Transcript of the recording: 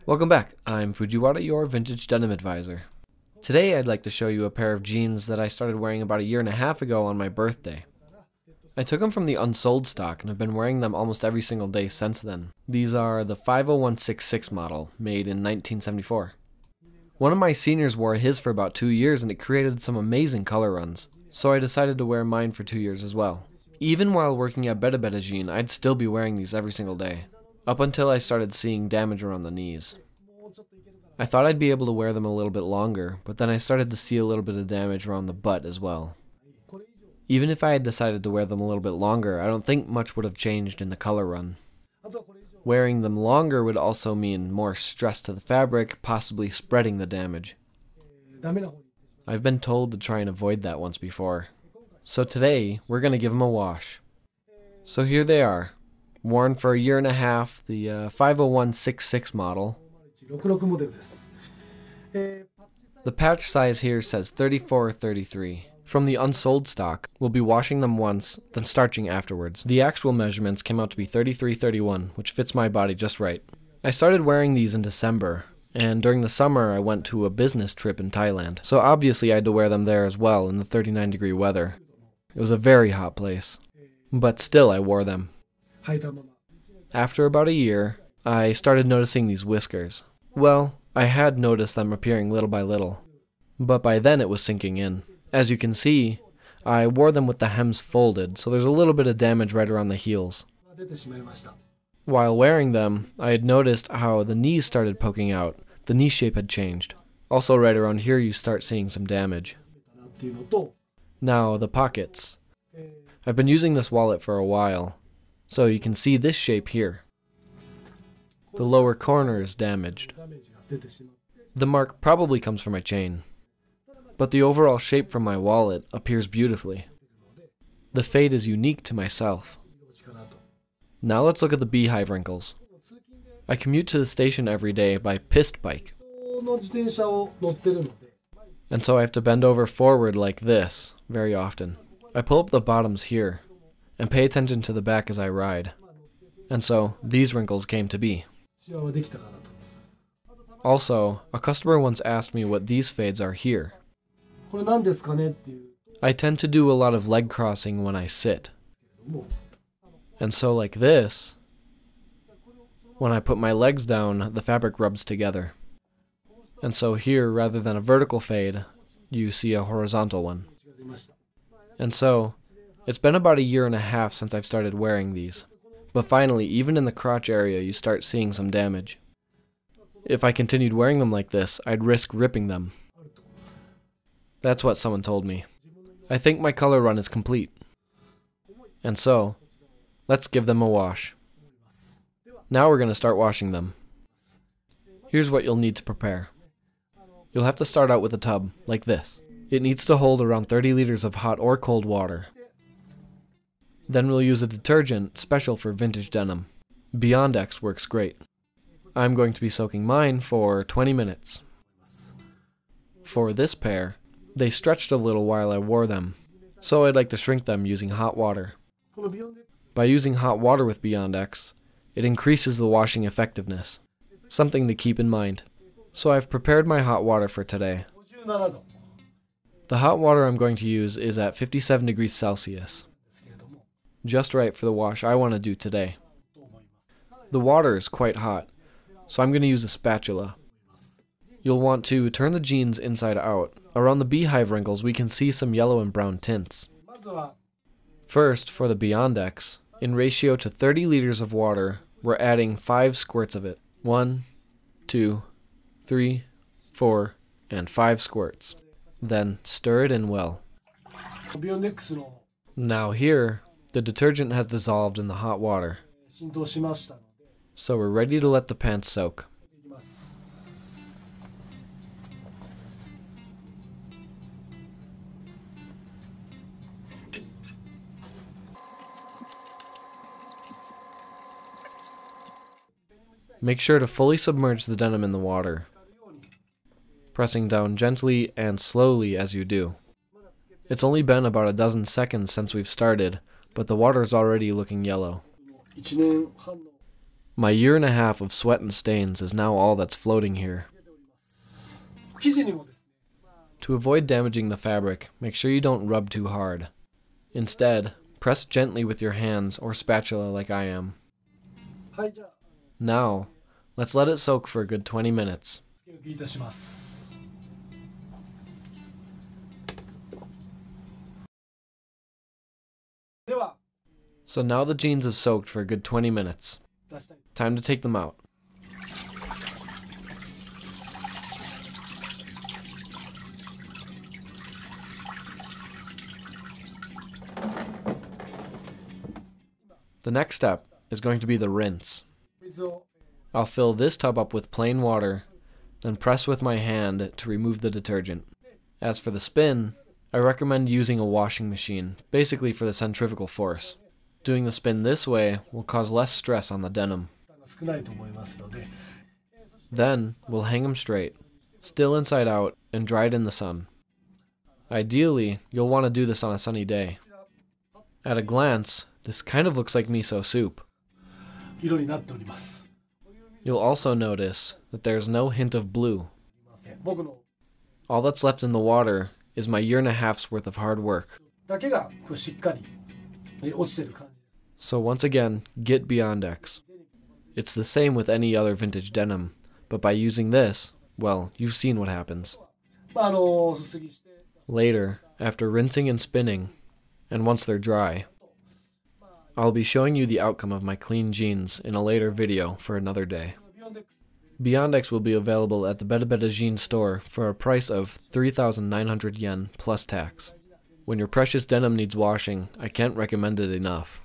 Welcome back, I'm Fujiwara, your vintage denim advisor. Today I'd like to show you a pair of jeans that I started wearing about a year and a half ago on my birthday. I took them from the unsold stock and have been wearing them almost every single day since then. These are the 50166 model, made in 1974. One of my seniors wore his for about 2 years and it created some amazing color runs, so I decided to wear mine for 2 years as well. Even while working at BerberJin, I'd still be wearing these every single day, up until I started seeing damage around the knees. I thought I'd be able to wear them a little bit longer, but then I started to see a little bit of damage around the butt as well. Even if I had decided to wear them a little bit longer, I don't think much would have changed in the color run. Wearing them longer would also mean more stress to the fabric, possibly spreading the damage. I've been told to try and avoid that once before. So today, we're going to give them a wash. So here they are, worn for a year and a half, the 50166 model. The patch size here says 34-33. From the unsold stock, we'll be washing them once, then starching afterwards. The actual measurements came out to be 33-31, which fits my body just right. I started wearing these in December, and during the summer I went to a business trip in Thailand, so obviously I had to wear them there as well in the 39-degree weather. It was a very hot place, but still I wore them. After about a year, I started noticing these whiskers. Well, I had noticed them appearing little by little, but by then it was sinking in. As you can see, I wore them with the hems folded, so there's a little bit of damage right around the heels. While wearing them, I had noticed how the knees started poking out. The knee shape had changed. Also right around here you start seeing some damage. Now the pockets. I've been using this wallet for a while, so you can see this shape here. The lower corner is damaged. The mark probably comes from my chain, but the overall shape from my wallet appears beautifully. The fade is unique to myself. Now let's look at the beehive wrinkles. I commute to the station every day by pist bike, and so I have to bend over forward like this very often. I pull up the bottoms here and pay attention to the back as I ride, and so these wrinkles came to be. Also, a customer once asked me what these fades are here. I tend to do a lot of leg crossing when I sit. And so like this, when I put my legs down, the fabric rubs together. And so here, rather than a vertical fade, you see a horizontal one. And so, it's been about a year and a half since I've started wearing these. But finally, even in the crotch area, you start seeing some damage. If I continued wearing them like this, I'd risk ripping them. That's what someone told me. I think my color run is complete. And so, let's give them a wash. Now we're going to start washing them. Here's what you'll need to prepare. You'll have to start out with a tub, like this. It needs to hold around 30 liters of hot or cold water. Then we'll use a detergent special for vintage denim. Beyond-X works great. I'm going to be soaking mine for 20 minutes. For this pair, they stretched a little while I wore them, so I'd like to shrink them using hot water. By using hot water with Beyond-X, it increases the washing effectiveness, something to keep in mind. So I've prepared my hot water for today. The hot water I'm going to use is at 57 degrees Celsius. Just right for the wash I want to do today. The water is quite hot, so I'm going to use a spatula. You'll want to turn the jeans inside out. Around the beehive wrinkles we can see some yellow and brown tints. First, for the Beyond-X, in ratio to 30 liters of water, we're adding 5 squirts of it. 1, 2, 3, 4, and 5 squirts. Then stir it in well. Now here, the detergent has dissolved in the hot water, so we're ready to let the pants soak. Make sure to fully submerge the denim in the water, pressing down gently and slowly as you do. It's only been about a dozen seconds since we've started, but the water's already looking yellow. My year and a half of sweat and stains is now all that's floating here. To avoid damaging the fabric, make sure you don't rub too hard. Instead, press gently with your hands or spatula like I am. Now, let's let it soak for a good 20 minutes. So now the jeans have soaked for a good 20 minutes. Time to take them out. The next step is going to be the rinse. I'll fill this tub up with plain water, then press with my hand to remove the detergent. As for the spin, I recommend using a washing machine, basically for the centrifugal force. Doing the spin this way will cause less stress on the denim. Then, we'll hang them straight, still inside out, and dry it in the sun. Ideally, you'll want to do this on a sunny day. At a glance, this kind of looks like miso soup. You'll also notice that there's no hint of blue. All that's left in the water is my year and a half's worth of hard work. So once again, get Beyondex. It's the same with any other vintage denim, but by using this, well, you've seen what happens. Later, after rinsing and spinning, and once they're dry, I'll be showing you the outcome of my clean jeans in a later video for another day. Beyondex will be available at the BerberJin store for a price of 3,900 yen plus tax. When your precious denim needs washing, I can't recommend it enough.